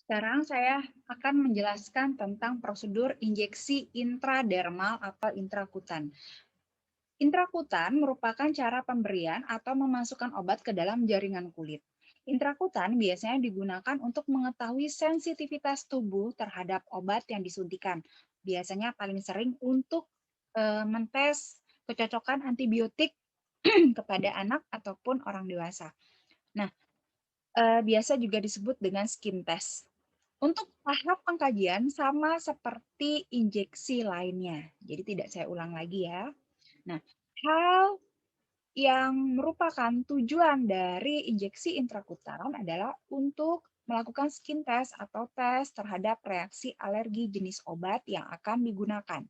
Sekarang saya akan menjelaskan tentang prosedur injeksi intradermal atau intrakutan. Intrakutan merupakan cara pemberian atau memasukkan obat ke dalam jaringan kulit. Intrakutan biasanya digunakan untuk mengetahui sensitivitas tubuh terhadap obat yang disuntikan. Biasanya paling sering untuk mentes kecocokan antibiotik kepada anak ataupun orang dewasa. Nah, biasa juga disebut dengan skin test. Untuk tahap pengkajian sama seperti injeksi lainnya. Jadi tidak saya ulang lagi ya. Nah, hal yang merupakan tujuan dari injeksi intrakutan adalah untuk melakukan skin test atau tes terhadap reaksi alergi jenis obat yang akan digunakan.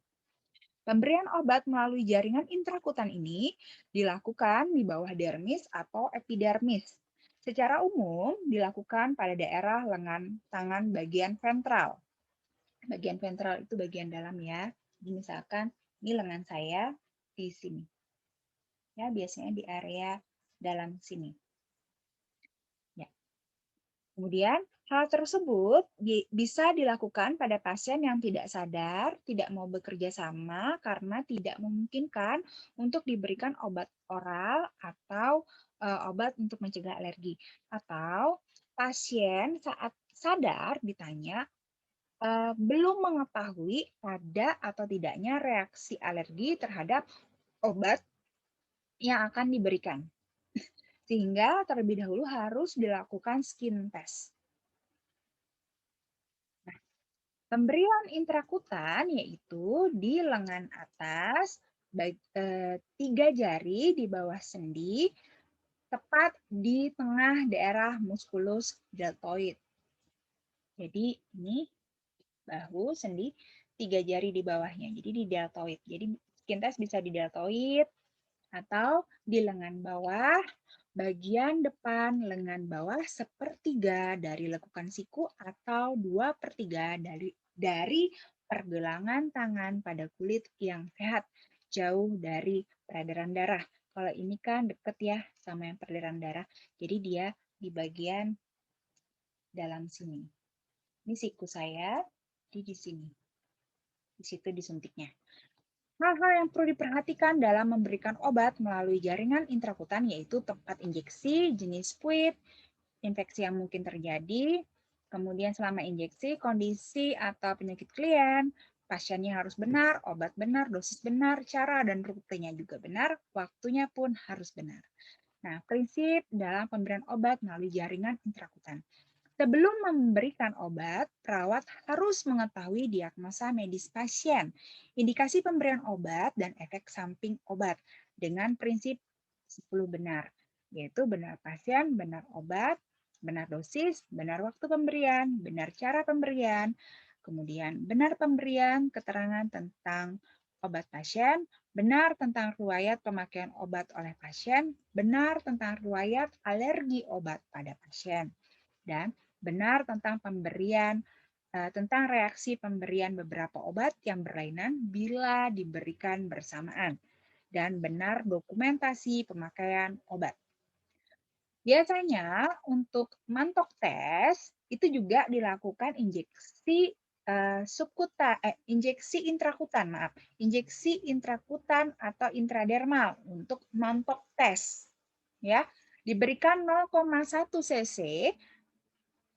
Pemberian obat melalui jaringan intrakutan ini dilakukan di bawah dermis atau epidermis. Secara umum dilakukan pada daerah lengan tangan bagian ventral. Bagian ventral itu bagian dalam ya. Jadi misalkan ini lengan saya di sini. Ya, biasanya di area dalam sini. Ya. Kemudian, hal tersebut bisa dilakukan pada pasien yang tidak sadar, tidak mau bekerja sama karena tidak memungkinkan untuk diberikan obat oral atau obat untuk mencegah alergi. Atau pasien saat sadar ditanya belum mengetahui ada atau tidaknya reaksi alergi terhadap obat yang akan diberikan. Sehingga terlebih dahulu harus dilakukan skin test. Nah, pemberian intrakutan yaitu di lengan atas, 3 jari di bawah sendi, tepat di tengah daerah muskulus deltoid. Jadi ini bahu, sendi, 3 jari di bawahnya. Jadi di deltoid. Jadi skin test bisa di deltoid atau di lengan bawah, bagian depan lengan bawah sepertiga dari lekukan siku atau 2/3 dari pergelangan tangan pada kulit yang sehat, jauh dari peredaran darah. Kalau ini kan deket ya sama yang peredaran darah, jadi dia di bagian dalam sini. Ini siku saya, di sini. Di situ disuntiknya. Hal-hal yang perlu diperhatikan dalam memberikan obat melalui jaringan intrakutan yaitu tempat injeksi, jenis fluid, infeksi yang mungkin terjadi, kemudian selama injeksi, kondisi atau penyakit klien, pasiennya harus benar, obat benar, dosis benar, cara dan rutenya juga benar, waktunya pun harus benar. Nah, prinsip dalam pemberian obat melalui jaringan intrakutan. Sebelum memberikan obat, perawat harus mengetahui diagnosa medis pasien, indikasi pemberian obat, dan efek samping obat dengan prinsip 10 benar, yaitu benar pasien, benar obat, benar dosis, benar waktu pemberian, benar cara pemberian, kemudian benar pemberian keterangan tentang obat pasien, benar tentang riwayat pemakaian obat oleh pasien, benar tentang riwayat alergi obat pada pasien, dan benar tentang tentang reaksi pemberian beberapa obat yang berlainan bila diberikan bersamaan, dan benar dokumentasi pemakaian obat. Biasanya untuk mantok tes itu juga dilakukan injeksi injeksi intrakutan, maaf, injeksi intrakutan atau intradermal untuk mantok tes, ya, diberikan 0,1 cc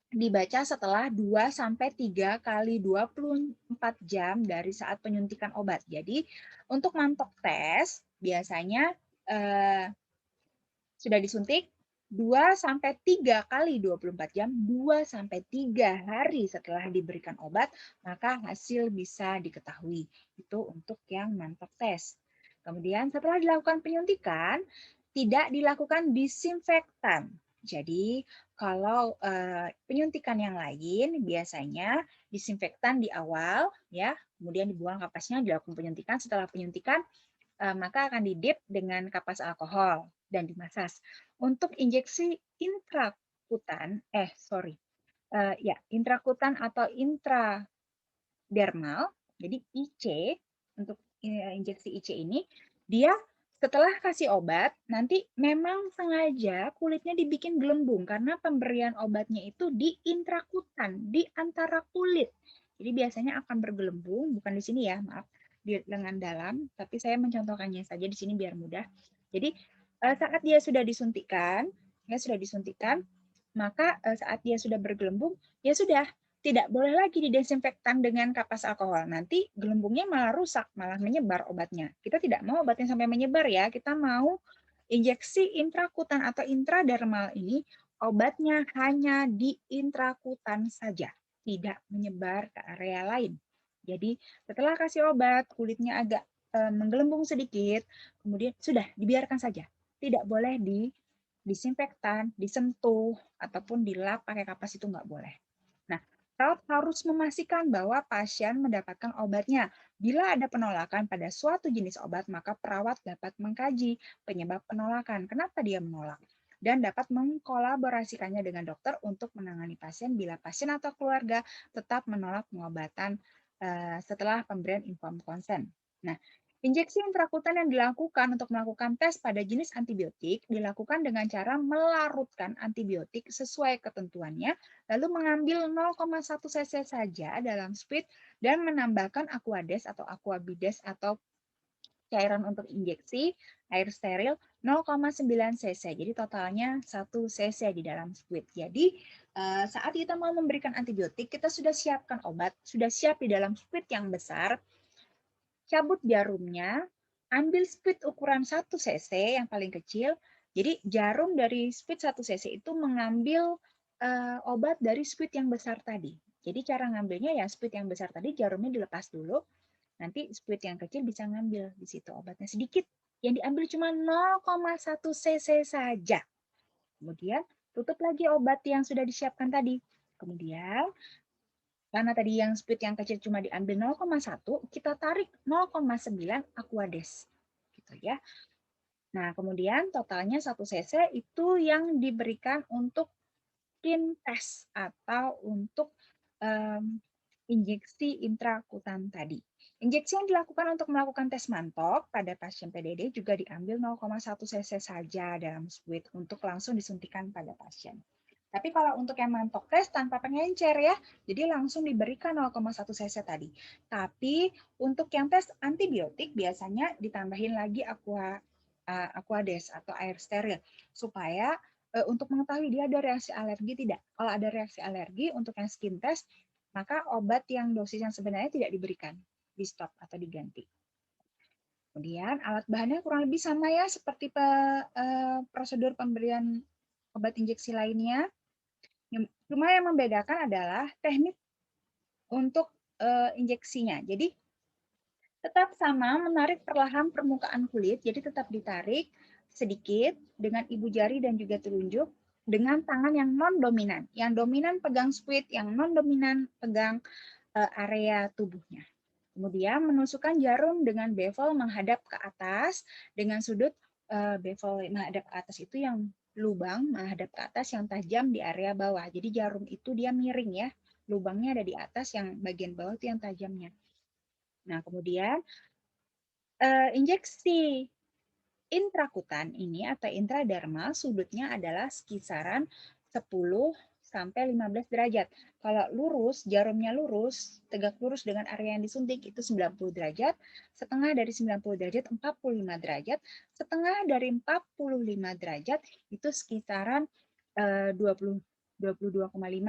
dibaca setelah 2 sampai 3 kali 24 jam dari saat penyuntikan obat. Jadi untuk mantok tes biasanya sudah disuntik 2 sampai 3 kali 24 jam, 2 sampai 3 hari setelah diberikan obat, maka hasil bisa diketahui. Itu untuk yang mantok tes. Kemudian setelah dilakukan penyuntikan, tidak dilakukan disinfektan. Jadi kalau penyuntikan yang lain biasanya disinfektan di awal, ya, kemudian dibuang kapasnya, dilakukan penyuntikan. Setelah penyuntikan maka akan didip dengan kapas alkohol dan dimasas. Untuk injeksi intrakutan, intrakutan atau intradermal, jadi IC, untuk injeksi IC ini, dia Setelah kasih obat, nanti memang sengaja kulitnya dibikin gelembung karena pemberian obatnya itu di intrakutan, di antara kulit. Jadi biasanya akan bergelembung, bukan di sini ya, maaf, di lengan dalam, tapi saya mencontohkannya saja di sini biar mudah. Jadi saat dia sudah disuntikan, maka saat dia sudah bergelembung, ya sudah, tidak boleh lagi didesinfektan dengan kapas alkohol. Nanti gelembungnya malah rusak, malah menyebar obatnya. Kita tidak mau obatnya sampai menyebar ya. Kita mau injeksi intrakutan atau intradermal ini obatnya hanya di intrakutan saja, tidak menyebar ke area lain. Jadi setelah kasih obat, kulitnya agak menggelembung sedikit, kemudian sudah dibiarkan saja. Tidak boleh disinfektan, disentuh, ataupun dilap pakai kapas itu nggak boleh. Nah, perawat harus memastikan bahwa pasien mendapatkan obatnya. Bila ada penolakan pada suatu jenis obat, maka perawat dapat mengkaji penyebab penolakan. Kenapa dia menolak? Dan dapat mengkolaborasikannya dengan dokter untuk menangani pasien bila pasien atau keluarga tetap menolak pengobatan setelah pemberian informed consent. Nah, injeksi intrakutan yang dilakukan untuk melakukan tes pada jenis antibiotik dilakukan dengan cara melarutkan antibiotik sesuai ketentuannya, lalu mengambil 0,1 cc saja dalam sprit dan menambahkan aquades atau aquabides atau cairan untuk injeksi air steril 0,9 cc. Jadi totalnya 1 cc di dalam squid. Jadi saat kita mau memberikan antibiotik, kita sudah siapkan obat, sudah siap di dalam squid yang besar, cabut jarumnya, ambil spit ukuran 1 cc yang paling kecil. Jadi jarum dari spit 1 cc itu mengambil obat dari spit yang besar tadi. Jadi cara ngambilnya ya spit yang besar tadi jarumnya dilepas dulu, nanti spit yang kecil bisa ngambil di situ obatnya sedikit. Yang diambil cuma 0,1 cc saja. Kemudian tutup lagi obat yang sudah disiapkan tadi. Kemudian karena tadi yang speed yang kecil cuma diambil 0,1, kita tarik 0,9 aquades. Gitu ya. Nah, kemudian totalnya 1 cc itu yang diberikan untuk skin test atau untuk injeksi intrakutan tadi. Injeksi yang dilakukan untuk melakukan tes mantok pada pasien PDD juga diambil 0,1 cc saja dalam squid untuk langsung disuntikan pada pasien. Tapi kalau untuk yang mantok tes tanpa pengencer ya, jadi langsung diberikan 0,1 cc tadi. Tapi untuk yang tes antibiotik biasanya ditambahin lagi aquades atau air steril supaya untuk mengetahui dia ada reaksi alergi tidak. Kalau ada reaksi alergi untuk yang skin test, maka obat yang dosis yang sebenarnya tidak diberikan, di stop atau diganti. Kemudian alat bahannya kurang lebih sama ya seperti prosedur pemberian obat injeksi lainnya. Cuma yang membedakan adalah teknik untuk injeksinya. Jadi tetap sama menarik perlahan permukaan kulit, jadi tetap ditarik sedikit dengan ibu jari dan juga telunjuk dengan tangan yang non-dominan. Yang dominan pegang squid, yang non-dominan pegang area tubuhnya. Kemudian menusukkan jarum dengan bevel menghadap ke atas dengan sudut bevel menghadap ke atas itu yang lubang menghadap ke atas yang tajam di area bawah. Jadi jarum itu dia miring ya. Lubangnya ada di atas, yang bagian bawah itu yang tajamnya. Nah, kemudian injeksi intrakutan ini atau intradermal sudutnya adalah kisaran 10 sampai 15 derajat. Kalau lurus, jarumnya lurus, tegak lurus dengan area yang disuntik itu 90 derajat, setengah dari 90 derajat 45 derajat, setengah dari 45 derajat itu sekitaran 22,5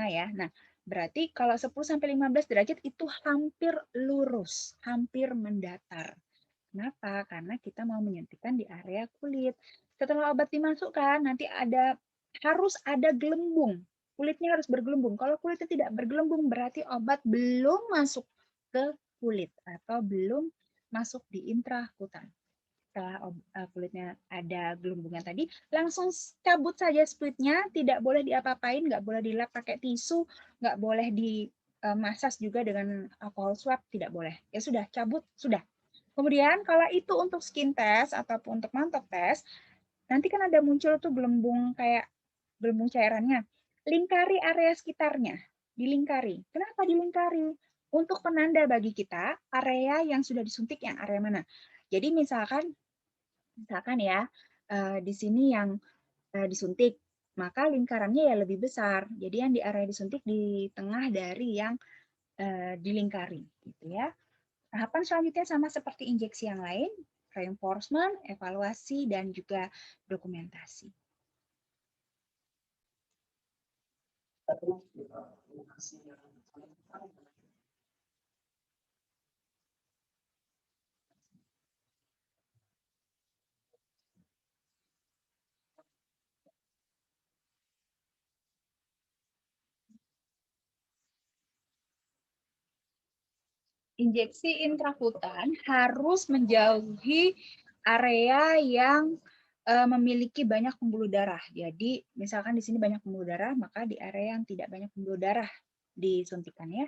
ya. Nah, berarti kalau 10 sampai 15 derajat itu hampir lurus, hampir mendatar. Kenapa? Karena kita mau menyuntikkan di area kulit. Setelah obat dimasukkan, nanti harus ada gelembung. Kulitnya harus bergelembung. Kalau kulitnya tidak bergelembung, berarti obat belum masuk ke kulit atau belum masuk di intrakutan. Setelah kulitnya ada gelembungan tadi, langsung cabut saja splitnya, tidak boleh diapa-apain, nggak boleh dilap pakai tisu, nggak boleh dimasas juga dengan alkohol swab, tidak boleh. Ya sudah, cabut, sudah. Kemudian kalau itu untuk skin test ataupun untuk mantok test, nanti kan ada muncul tuh gelembung kayak gelembung cairannya. Lingkari area sekitarnya, dilingkari. Kenapa dilingkari? Untuk penanda bagi kita area yang sudah disuntik yang area mana. Jadi misalkan Misalkan ya, di sini yang disuntik, maka lingkarannya ya lebih besar. Jadi yang di area disuntik di tengah dari yang dilingkari, gitu ya. Tahapan selanjutnya sama seperti injeksi yang lain, reinforcement, evaluasi, dan juga dokumentasi. Injeksi intrakutan harus menjauhi area yang memiliki banyak pembuluh darah. Jadi, misalkan di sini banyak pembuluh darah, maka di area yang tidak banyak pembuluh darah disuntikan ya.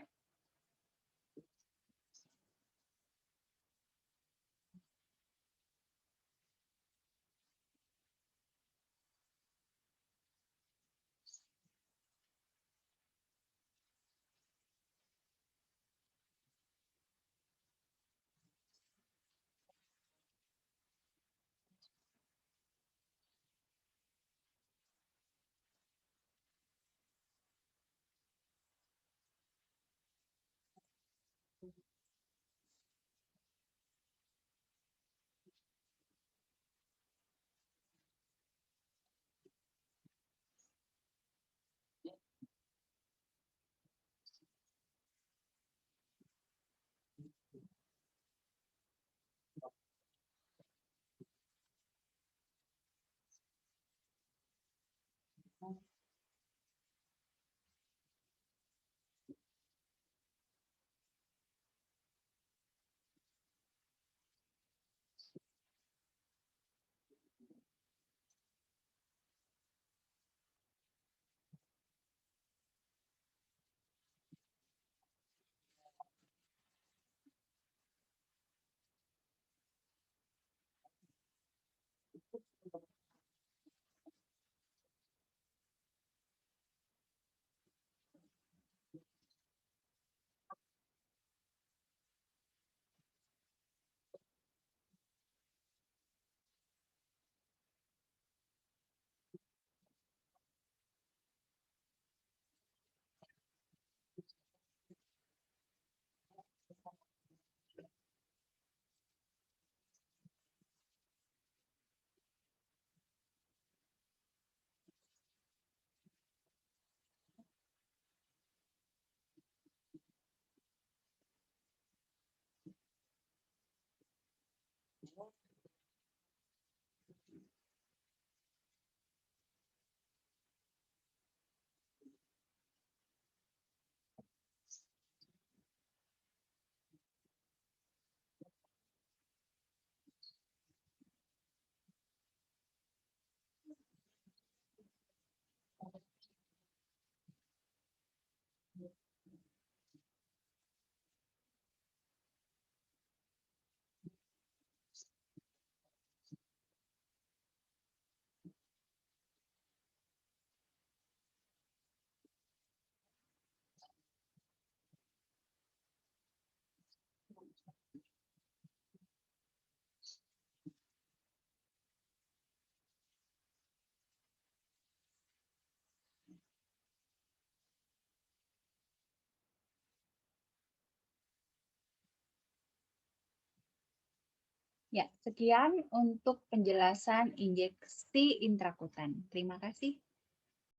Ya, sekian untuk penjelasan injeksi intrakutan. Terima kasih.